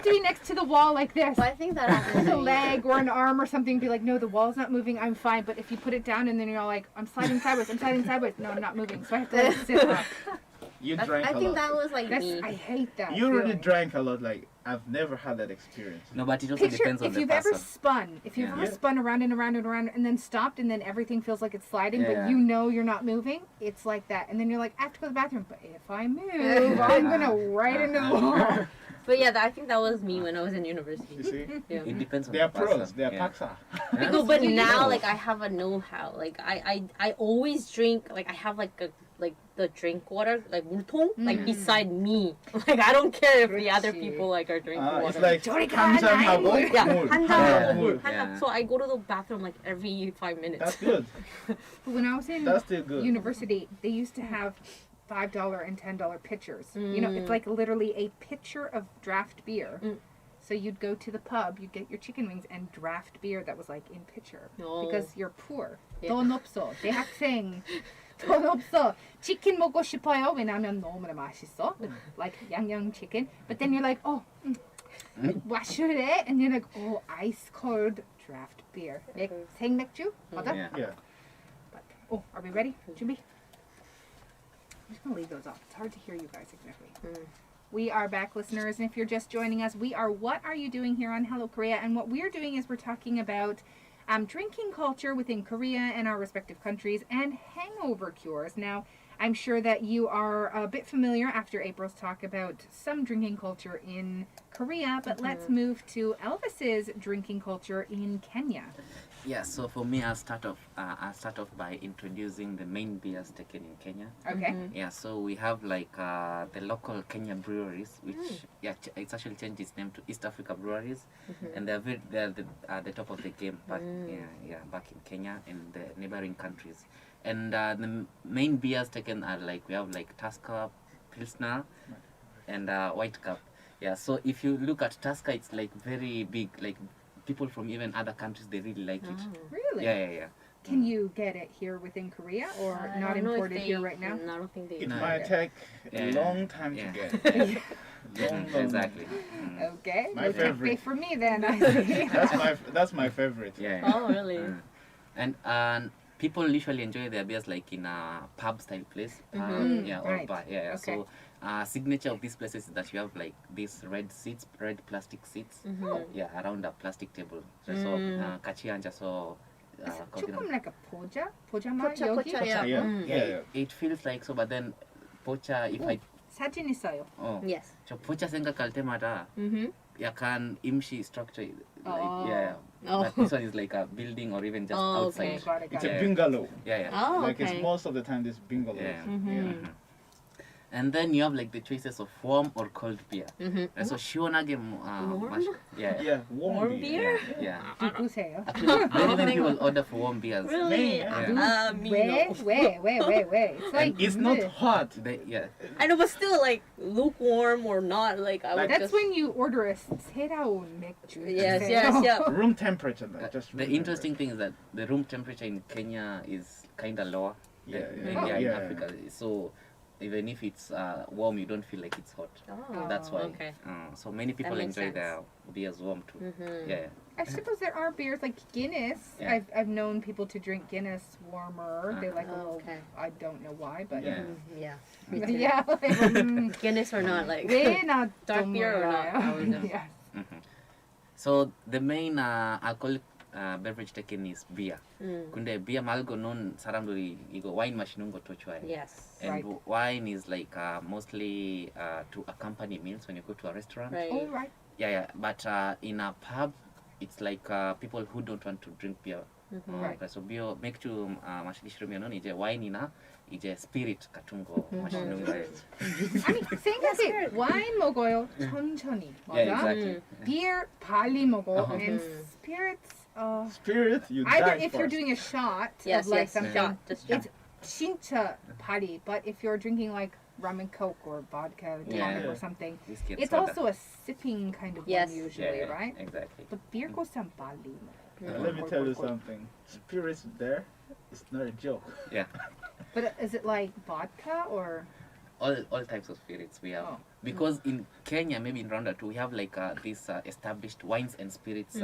to be next to the wall like this. But I think that happens. With a to me. leg or an arm or something, be like, no, the wall's not moving, I'm fine. But if you put it down and then you're all like, I'm sliding sideways, no, I'm not moving. So I have to sit up. You That's- drank I a think lot. that was like me. I hate that. You really feeling. drank a lot. Like I've never had that experience. No, but it also Picture depends on if the you've person. ever spun, Yeah. spun around and around and around, and then stopped, and then everything feels like it's sliding, Yeah. but you're not moving. It's like that, and then you're like, I have to go to the bathroom, but if I move, I'm gonna right into the wall. But yeah, I think that was me when I was in university. You see, Yeah. It depends on they are the person. pros. They are yeah. paksa. No, but You now know. like I have a know-how. Like I always drink. Like I have like the drink water like 물통 like beside me. Like I don't care if the other 그렇지. people like are drinking water. It's like 저리 가, 한 잔하고 나이 yeah, 물. 한 한 잔하고 잔, 물. 물. Yeah. So I go to the bathroom like every 5 minutes. That's good. When I was in That's still good. university, they used to have $5 and $10 pitchers. It's like literally a pitcher of draft beer. So you'd go to the pub, you'd get your chicken wings and draft beer that was like in pitcher Oh. because you're poor. Yeah. 돈 없어. 대학생. 돈 없어. 치킨 먹고 싶어요. 왜냐면 너무나 맛있어. Like 양념 chicken. But then you're like, oh, 마실래? And you're like, oh, ice cold draft beer. 생맥주? 맞아? Yeah. Yeah. Oh, are we ready? 준비? I'm just going to leave those off. It's hard to hear you guys exactly. We are back, listeners, and if you're just joining us, we are What Are You Doing Here on Hello Korea? And what we're doing is we're talking about drinking culture within Korea and our respective countries and hangover cures. Now, I'm sure that you are a bit familiar after April's talk about some drinking culture in Korea, but let's move to Elvis's drinking culture in Kenya. Yeah, so for me, I'll start off by introducing the main beers taken in Kenya. Okay. Yeah, so we have like the local Kenya breweries, which it's actually changed its name to East Africa Breweries, and they're the top of the game back back in Kenya and the neighboring countries. And the main beers taken are like we have like Tusker, Pilsner, and White Cup. Yeah, so if you look at Tusker, it's like very big, like people from even other countries, they really like it. Really? Yeah. Can you get it here within Korea or I not don't know if imported here right now? I don't think they. It No. might take a Yeah. long time Yeah. to get. Long. Exactly. Okay. My no tempeh favorite. for me then. I see. That's my favorite. Yeah. Oh, really? And people usually enjoy their beers like in a pub style place, or Right. bar. Yeah. Okay. So signature of these places is that you have like these red plastic seats, yeah, around a plastic table. So kachianja so. 조금 like a poja? Pojama Pocha, yogi? pocha, yeah. Yeah. It feels like so, but then pocha if I 사진 있어요. Yes. 저 포차 생각할 때마다 약간 임시 structure like Oh. but this one is like a building or even just Oh, outside. okay. Got it, got It's it. a bungalow. Yeah. Oh, Like okay. it's most of the time this bungalow. Yeah. Yeah. And then you have like the choices of warm or cold beer. And so 시원하게 Yeah, warm beer. Yeah. 누구세요? Actually, very many people order for warm beers. Really? Yeah. Me, 왜? no. 왜? It's like And it's not hot. Yeah. I know, but still, like lukewarm or not, like I would That's just. when you order a 새로운 맥주. Yes, 주세요. yes, yeah. Room temperature. Like, just The room interesting thing is that the room temperature in Kenya is kind of lower Yeah, than yeah. in Yeah. Africa. So even if it's warm, you don't feel like it's hot. Oh, That's why. Okay. So many people makes enjoy sense. their beers warm too. Yeah. I suppose there are beers like Guinness. Yeah. I've known people to drink Guinness warmer. They like a little. Okay. I don't know why, but Yeah. Yeah. But yeah. like, Guinness or not, like. 왜 나 Dark beer or not? I would know. Yes. So the main alcoholic beverage taken is beer. Kunde beer malgo non saramdori igo wine mashinungo tochwa. Yes. And Right. wine is like mostly to accompany meals when you go to a restaurant. Right. Oh right. Yeah. But in a pub, it's like people who don't want to drink beer. Right. So beer 맥주 마시기싫으면은 이제 와인이나 이제 spirit 같은 거 마시는 거예요. 아니 생각해 와인 먹어요 천천히. Yeah, 맞아? exactly. Beer 빨리 먹어. Uh-huh. And spirits. Spirit, you Either die if you're first. doing a shot Yes, of like yes. something, Shot, just shot. it's 진짜 빨리. But if you're drinking like rum and coke or vodka tonic Yeah. or something, Whiskey and it's soda. also a sipping kind of Yes. one usually, Yeah, right? Exactly. But beer goes some 빨리. Let me tell you something. Spirits there, it's not a joke. Yeah. But is it like vodka or? All types of spirits we have. Oh. Because in Kenya, maybe in Rwanda too, we have like these established wines and spirits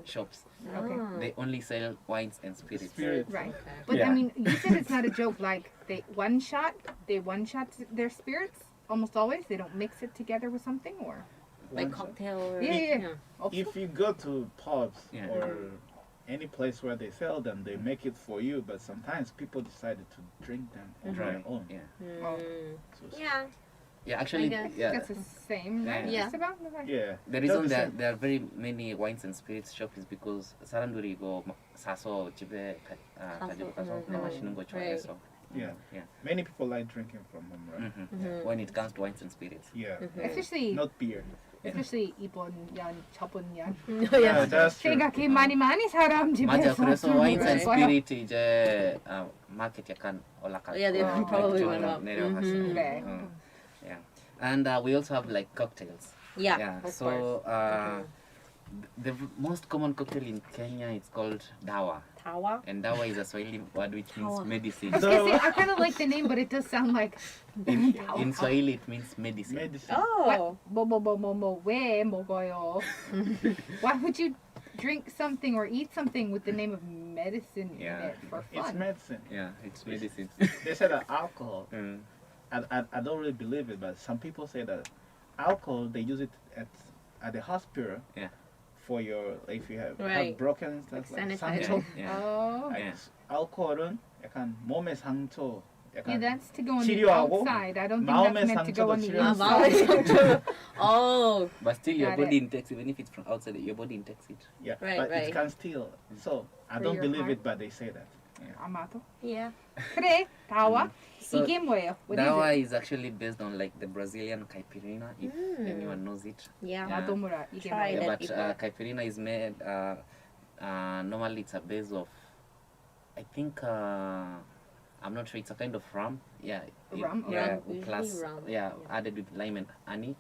shops. Okay. They only sell wines and spirits. Spirits. Right. Okay. But Yeah. I mean, you said it's not a joke. Like they one shot their spirits almost always. They don't mix it together with something or. Like One shot. cocktail or. Yeah. If you go to pubs Yeah. or any place where they sell them, they make it for you. But sometimes people decided to drink them on their own. Yeah. Oh. So, Yeah. Yeah, actually, guess. yeah. That's the same, right? Yeah. Just about? Okay. yeah. The reason That's the that there are very many wines and spirits shops is because 사람들이 이거 막 사서 집에 가지고 가서 그냥 마시는 거 좋아해서. Yeah. Yeah. Many people like drinking from home, right? When it comes to wines and spirits. Yeah. Especially Not beer. 이번 년, 저번 년. Yeah, that's true. 생각해 많이 사람 맞아. 집에서 그래서 술 와인스 앤 먹어요. 스피릿 이제 마켓 약간 올라가. Yeah, they probably went up. 내려갔어. 그래. Yeah. And we also have like cocktails. Yeah. Yeah. Of So course. the most common cocktail in Kenya is called dawa. Tawa. And dawa is a Swahili word which means Dawa. medicine. I was gonna say, I kind of like the name, but it does sound like In Swahili it means medicine. Medicine. Oh. 왜 먹어요? Why would you drink something or eat something with the name of medicine in Yeah. it for It's fun? medicine. Yeah, it's medicine. They said that alcohol. Mm. I don't really believe it, but some people say that alcohol they use it at the hospital. Yeah. For your if you have Right. broken stuff like sanitizer. 상처. Yeah. Oh, Yeah. 알코올은 약간 몸의 상처에 Yeah, 약간 that's to go on the 치료하고 outside. I don't think 마음의 that's meant to go on the 상처도 inside. Oh, But still, your Got body it. intakes, even if it's from outside, your body intakes it. Yeah, Right, but right. it can still. So I For don't your believe heart. it, but they say that. Yeah. 아마도. yeah. 그래, 다와. So 이게 뭐예요? What is dawa it? is actually based on like the Brazilian caipirinha, if anyone knows it. Yeah. Yeah. 나도 몰라. 이게 Try 뭐예요? it. But before. caipirinha is made. Normally, it's a base of. I think I'm not sure. It's a kind of rum. Yeah. Rum? Yeah. Rum, usually Plus, rum. yeah, added with lime and honey.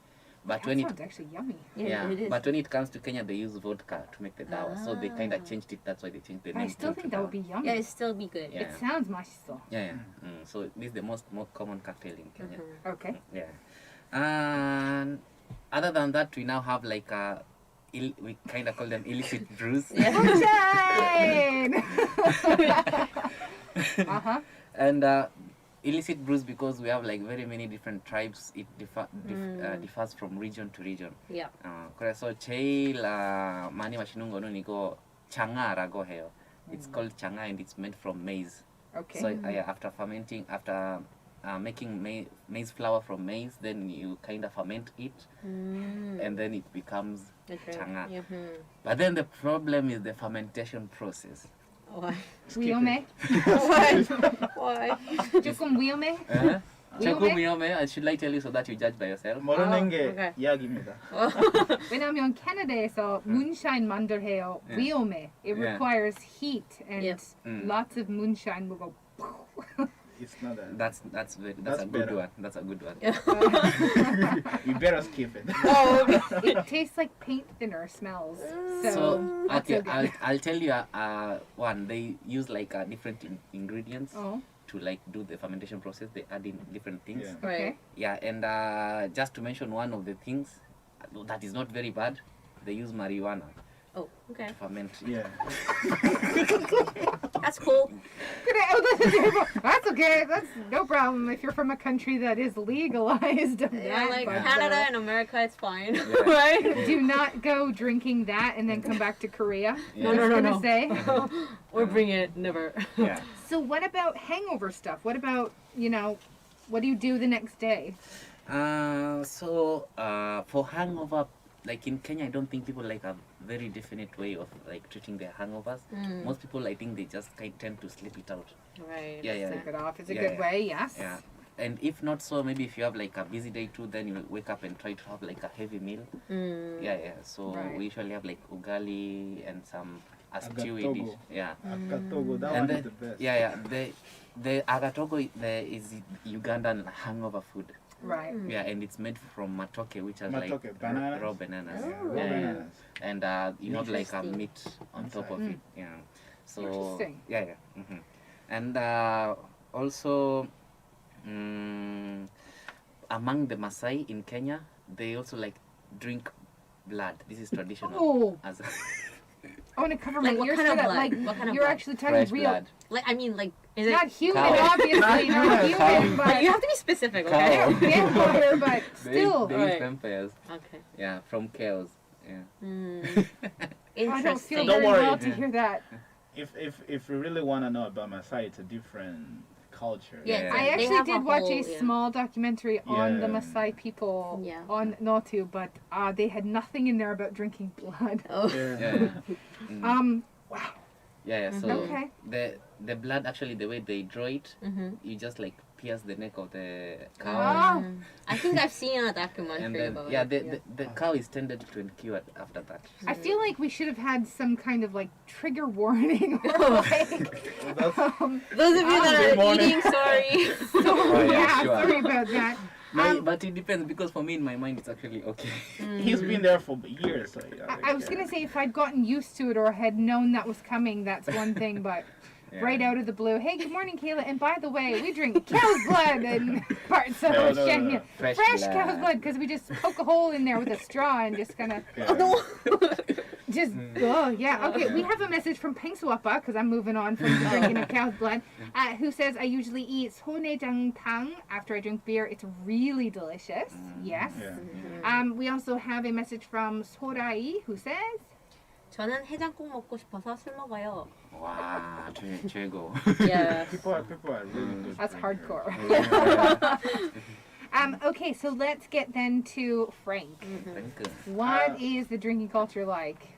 But That when it sounds actually yummy. Yeah, it is. but when it comes to Kenya, they use vodka to make the dawa. So they kind Ah. of changed it. That's why they changed the But name. I still to think that would be yummy. Yeah, it'd still be good. Yeah. It sounds 맛있어. Yeah, yeah. So this is the most common cocktail in Kenya. Mhm. Okay. Yeah. And other than that, we now have like we kind of call them illicit brews. Moonshine! uh-huh. And illicit brews because we have like very many different tribes. It differs from region to region. Yeah. So chail mani mashinungo no nigo changa rago heo. It's called changa and it's made from maize. Okay. So after fermenting, after making maize flour from maize, then you kind of ferment it, and then it becomes changa. Yeah. But then the problem is the fermentation process. Why? 위험해? Why? 조금 위험해? 조금 위험해. Should I tell you so that you judge by yourself? 모르는 게 okay. 이야기입니다. 왜냐면 캐나다에서 moonshine 만들해요. Yeah. 위험해. It Yeah. requires heat and Yep. lots of moonshine will go. It's not a. That's That's a good better. one. That's a good one. You better skip it. It tastes like paint thinner smells. So, So not okay, so good. I'll tell you one. They use like different ingredients Oh, to like do the fermentation process. They add in different things. Yeah. okay. Yeah, and just to mention one of the things that is not very bad, they use marijuana Oh, okay. to ferment. Yeah. That's cool. That's okay. That's no problem if you're from a country that is legalized. Of Yeah, that, like but, Canada and America, it's fine, Yeah. right? do not go drinking that and then come back to Korea. Yeah. I was No, gonna say. Or bring it, never. Yeah. So what about hangover stuff? What about, what do you do the next day? So for hangover, like in Kenya, I don't think people like a very definite way of like treating their hangovers. Most people, I think they just tend to sleep it out. Right. Yeah, yeah. Sleep it off is a Yeah, good yeah. way, yes. Yeah. And if not so, maybe if you have like a busy day too, then you wake up and try to have like a heavy meal. Yeah, yeah. So Right. we usually have like ugali and some a stewy dish. Agatogo. Yeah. Agatogo, that And one is then, the best. yeah, yeah. The agatogo is Ugandan hangover food. Right. Yeah, and it's made from matoke, which are Matoke, like bananas. raw bananas. Yeah, Oh. raw Yeah, yeah. bananas. And you have like a Interesting. meat on top of Inside. it. Yeah. So Interesting. yeah, yeah. And also among the Maasai in Kenya, they also like drink blood. This is traditional. Oh, As I want to cover Like my what ears kind for of that. blood? Like, What kind of you're blood? actually talking fresh real. blood. Like, I mean, like, is Not it? human, Cow. obviously. Not Cow. human, Like, but you have to be specific, Cow. okay? vampire, but they still. they Alright. eat vampires. Okay. Yeah, from cows. Yeah. I don't feel Interesting. Don't very worry. well to hear that. If you really want to know about Maasai, it's a different culture. Yeah, Yeah. I They actually have a did watch whole- a yeah. small documentary on the Yeah. Maasai people Yeah. on Notu, but they had nothing in there about drinking blood. Oh. Yeah. Yeah. Mm. Wow. Yeah, yeah. So Okay. the blood actually the way they draw it, Mm-hmm. you just like pierce the neck of the cow. Ah. I think I've seen a documentary And then about yeah, it. the cow is tended to and cured after that. I feel like we should have had some kind of like trigger warning or like. Those of you that Good are morning. eating, sorry. Oh, yeah, yeah, sure. sorry about that. But it depends because for me in my mind it's actually okay. He's been there for years. So, yeah, I was gonna say if I'd gotten used to it or had known that was coming, that's one thing. But Yeah. right out of the blue, hey, good morning, Kayla. And by the way, we drink cow's blood and parts of No, Oceania. Fresh Cow's blood. blood because we just poke a hole in there with a straw and just kind of just oh yeah. Okay, we have a message from Pengswapa because I'm moving on from drinking of cow's blood. Who says I usually eat sonejang tang after I drink beer. It's really delicious. Yes. Yeah. We also have a message from Sorai who says 저는 해장국 먹고 싶어서 술 먹어요. 와, 최고. Yeah. People are really good. That's drinkers. hardcore. Okay, so let's get then to Frank. 랭크. What is the drinking culture like?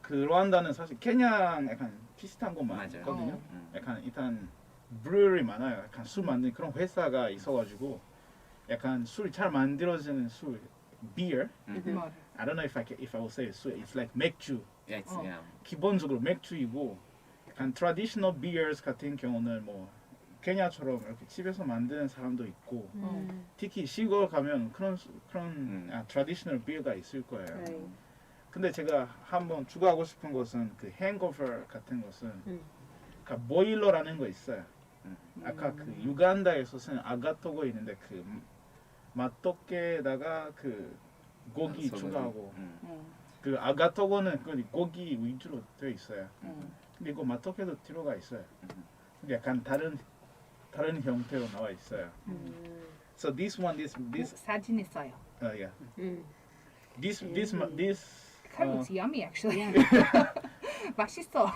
그 루안다는 사실 케냐랑 약간 비슷한 곳 맞아요. 많거든요. 음. 약간 일단 브루리 많아요. 약간 술 만드는 그런 회사가 있어가지고 약간 술 잘 만들어지는 술, beer. 맞아. I don't know if I will say 술. It's like 맥주. Yeah, it's, yeah. 기본적으로 맥주이고 약간 traditional beers 같은 경우는 뭐 케냐처럼 이렇게 집에서 만드는 사람도 있고 특히 시골 가면 그런 traditional beer가 있을 거예요. Right. 근데 제가 한번 추가하고 싶은 것은 그 hangover 같은 것은 그러니까 보일러라는 거 있어요. 아까 그 유간다에서 쓰는 아가토고 있는데 그 맛도깨에다가 그 고기 소고기. 추가하고 그 아가토고는 그 고기 위주로 되어 있어요. 근데 이거 맛도깨도 들어가 있어요. 근데 약간 다른 형태로 나와 있어요. So this 사진 있어요. yeah. This Kind of looks yummy actually. 맛있어.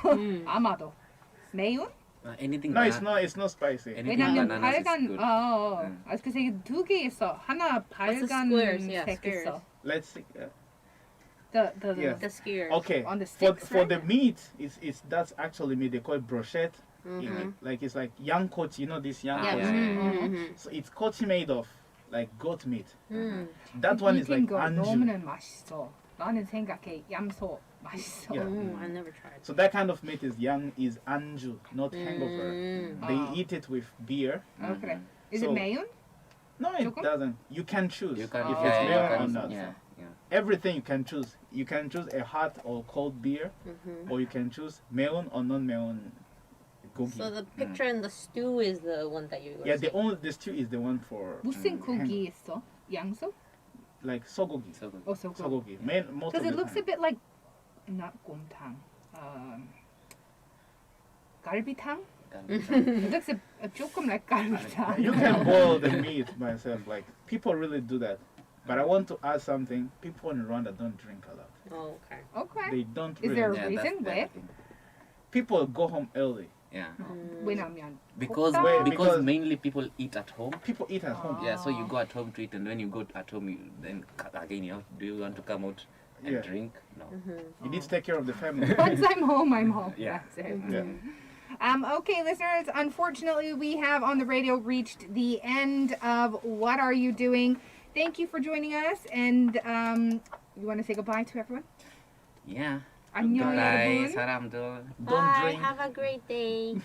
아마도. 매운? Anything no, banana. it's not spicy. Anything 왜냐면 bananas is 빨간 good. 아 그래서 이게 두 개 있어. 하나 빨간 squares, yeah, 색 squares. 있어. Let's see. The Yeah. The skewers. Okay. On the for sticks, for right? the meat, it's that's actually meat. They call it brochette. It's like 양꼬치. You know this Yeah. 양꼬치. So it's kochi made of like goat meat. That one is like 익힌 거 anju. 너무는 맛있어. 나는 생각해 얌소 맛있어. Yeah. I never tried. So that kind of meat is anju, not hangover. They Ah. eat it with beer. 그래. Is So- it 매운? No, it 조금? doesn't. You can choose You can, if Oh. it's yeah, beer you or can, not. yeah, yeah. Everything you can choose. You can choose a hot or cold beer, or you can choose 매운 or non-매운 gogi. So the picture in the stew is the one that you were Yeah, saying. the stew is the one for 무슨 고기 있어? 양소? like sogogi. So good. Oh, so good. Sogogi. Most Because of it the looks a time. bit like not 곰탕. 갈비탕? It looks 조금 like 갈비탕. You can boil the meat myself. Like people really do that. But I want to add something. People in Rwanda don't drink a lot. Oh, okay. Okay. They don't Is really. there a Yeah, reason? that's the 왜? thing. People go home early. Yeah. 왜냐면 Because Wait, because- mainly people eat at home. People eat at home. Yeah, so you go at home to eat, and when you go at home, then again, do you want to come out and Yeah. drink? No. You need to take care of the family. once I'm home, I'm home. Yeah. That's it. Yeah. Okay, listeners, unfortunately, we have on the radio reached the end of What Are You Doing? Thank you for joining us. And you want to say goodbye to everyone? Yeah. 안녕, Bye. 여러분. 사람들. Don't Bye. drink. Have a great day.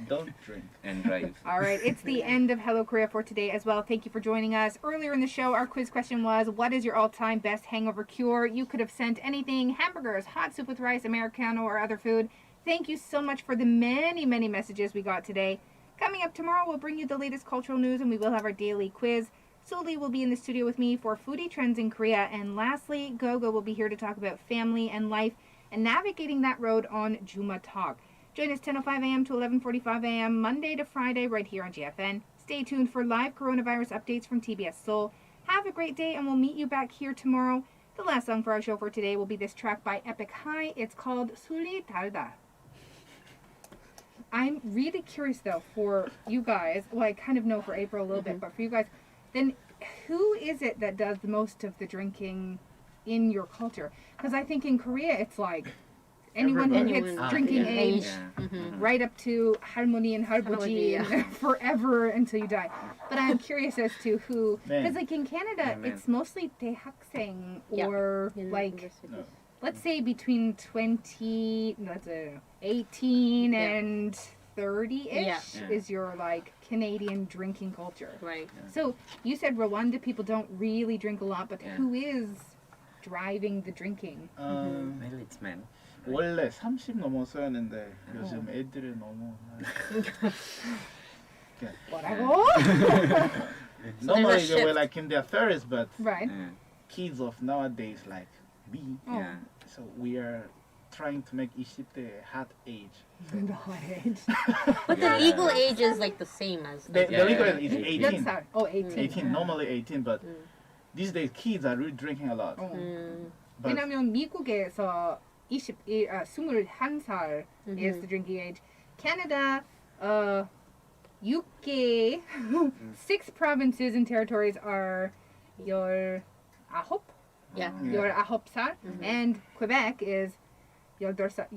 Don't drink. And drive. All right, it's the end of Hello Korea for today as well. Thank you for joining us. Earlier in the show, our quiz question was, what is your all-time best hangover cure? You could have sent anything, hamburgers, hot soup with rice, Americano, or other food. Thank you so much for the many, many messages we got today. Coming up tomorrow, we'll bring you the latest cultural news, and we will have our daily quiz. Suli will be in the studio with me for foodie trends in Korea. And lastly, Gogo will be here to talk about family and life and navigating that road on Juma Talk. Join us 10:05 a.m. to 11:45 a.m. Monday to Friday right here on GFN. Stay tuned for live coronavirus updates from TBS Seoul. Have a great day, and we'll meet you back here tomorrow. The last song for our show for today will be this track by Epic High. It's called 술이 달다. I'm really curious though for you guys. Well, I kind of know for April a little bit, but for you guys, then who is it that does the most of the drinking in your culture? Because I think in Korea it's like anyone who Everybody. hits Ah, drinking yeah. age, Yeah. right up to 할머니 and 할아버지 할아버지, and forever until you die. But I'm curious as to who, Man. because like in Canada, Yeah, man. it's mostly 대학생 Yeah. or like University. No. let's say between 18 Yeah. and 30-ish Yeah. Yeah. is your like Canadian drinking culture. Right. So you said Rwanda people don't really drink a lot, but Yeah. who is driving the drinking? Mainly it's men. 원래 30 넘었었는데 요즘 애들은 너무 뭐라고? normally there's a they were shift. like in their 30s, but Right. Yeah. kids of nowadays like me. Oh. Yeah. So we are trying to make 20대 a hot age. But the legal age is like the same as. The Yeah, legal yeah, age is 18. 18. That's how. Oh, 18. 18, normally 18, but these days kids are really drinking a lot. 어. But 왜냐면 미국에서 21살 is the drinking age. Canada, 6개, 6 provinces and territories are 19? Yeah. Yeah. 19살. And Quebec is 18살.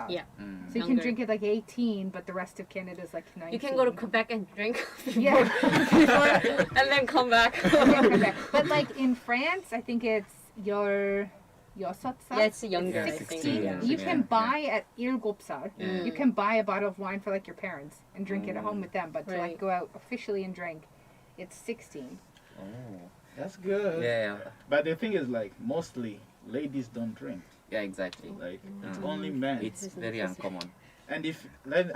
Yeah. So you can Younger. drink it like 18, but the rest of Canada is like 19. You can go to Quebec and drink Yeah. and then come back. Quebec. But like in France, I think it's 16살. Yeah, it's younger, I 16. think. Yeah. You can buy at 7살. Yeah. You can buy a bottle of wine for like your parents and drink it at Mm. home with them. But to like Right. go out officially and drink, it's 16. Oh. That's good. Yeah. But the thing is, like, mostly ladies don't drink. Yeah, exactly. Like, it's Mm. only men. It's very uncommon. And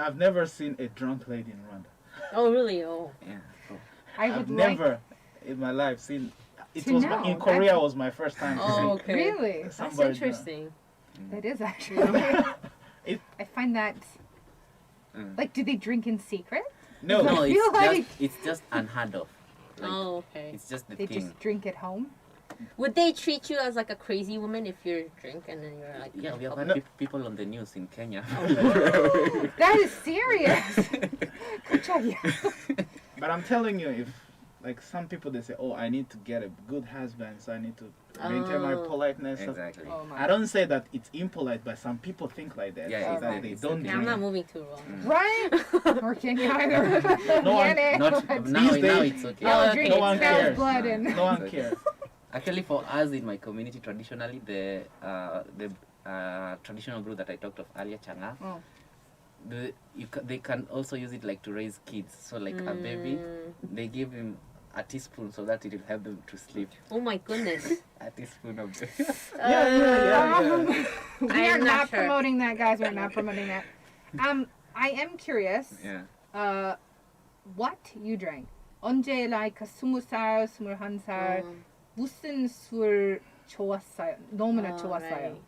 I've never seen a drunk lady in Rwanda. Oh, really? Oh. Yeah. True. I I've would like never in my life seen. It to was know. in Korea was my first time to Oh, see okay. really. That's somebody interesting. That is actually. It- I find that. Mm. Like, do they drink in secret? No, No, I feel like it's just unheard of. Like, Oh, okay. It's just the they thing. just drink at home. Would they treat you as like a crazy woman if you drink and then you're like, Yeah, we have oh, had people on the news in Kenya. That is serious. Good job, yeah. But I'm telling you, if like some people they say, oh, I need to get a good husband, so I need to maintain my Oh. politeness. Exactly. Oh my. I don't say that it's impolite, but some people think like that. Yeah, so exactly. that they It's don't okay. yeah, I'm drink. not moving to wrong. Right? Or can you either? No one- Yeah, Not but- now. These Now days- it's okay. Y'all okay. drink No one smells cares. blood and No one cares. Actually, for us in my community, traditionally the traditional brew that I talked of earlier, changa, Oh. they can also use it like to raise kids. So like a baby, Mm. they give him a teaspoon so that it will help them to sleep. Oh my goodness. A teaspoon of the Yeah. We I are am not not sure. promoting that, guys. We're not promoting that. I am curious. yeah. What you drank? 언제 like 20살, 21살 어. 무슨 술 좋았어요? 너무나 어, 좋았어요. right.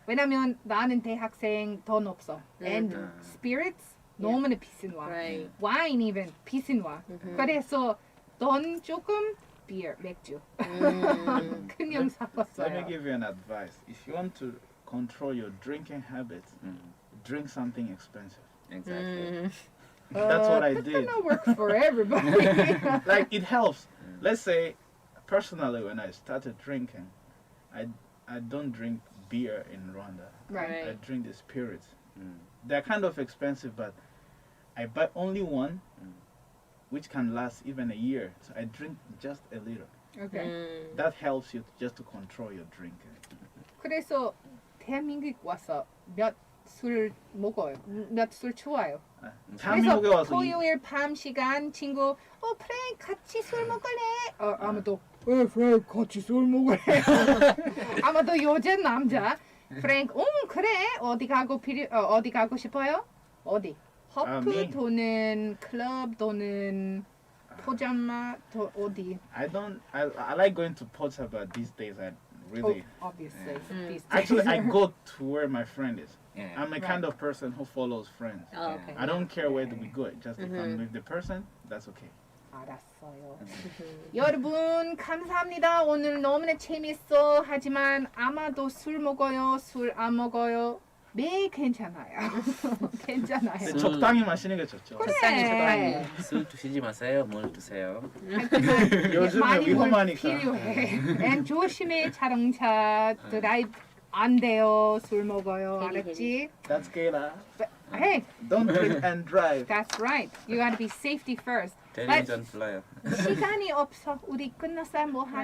왜냐면 나는 대학생 돈 없어. And spirits 너무나 비싼 와. Right. Wine even 비싼 와. 그래서 돈 조금 beer 맥주. 그냥 Let me 사왔어요. give you an advice. If you want to control your drinking habits, drink something expensive. Exactly. That's what I That did. doesn't work for everybody. Like it helps. Let's say, personally, when I started drinking, I don't drink beer in Rwanda. Right. I drink the spirits. Mm. They're kind of expensive, but I buy only one, which can last even a year. So I drink just a little. Okay. That helps you just to control your drinking. 그래서 대한민국 와서 몇 술 먹어요. 몇 술 좋아요. 그래서 대한민국에 와서 토요일 밤 시간 친구 프랭 같이 술 먹을래? 아무도 프랭 같이 술 먹을래? 아무도 여자 남자 프랭 그래 어디 가고 싶어요? 어디? 허프 me? 또는 클럽 또는 포장마 어디? I like going to pubs, but these days I really Obviously. these days. actually I go to where my friend is. Yeah. I'm a kind of person who follows friends. Oh, okay. I don't care where we go. Just if I'm with the person, that's okay. 알았어요. 여러분 감사합니다. 오늘 너무나 재밌어. 하지만 아마도 술 먹어요. 술 안 먹어요. 네 괜찮아요. 괜찮아요. 근데 적당히 마시는 게 좋죠. 그래. 술 드시지 마세요. 뭘 드세요? 요즘에 많이 위험하니까. 필요해. And 조심해 자동차 드라이브 안 돼요. 술 먹어요. 알았지? That's good. Hey, Don't drink and drive. that's right. You gotta be safety first. Television flyer. 시간이 없어. 우리 끝났어. 뭐 하나?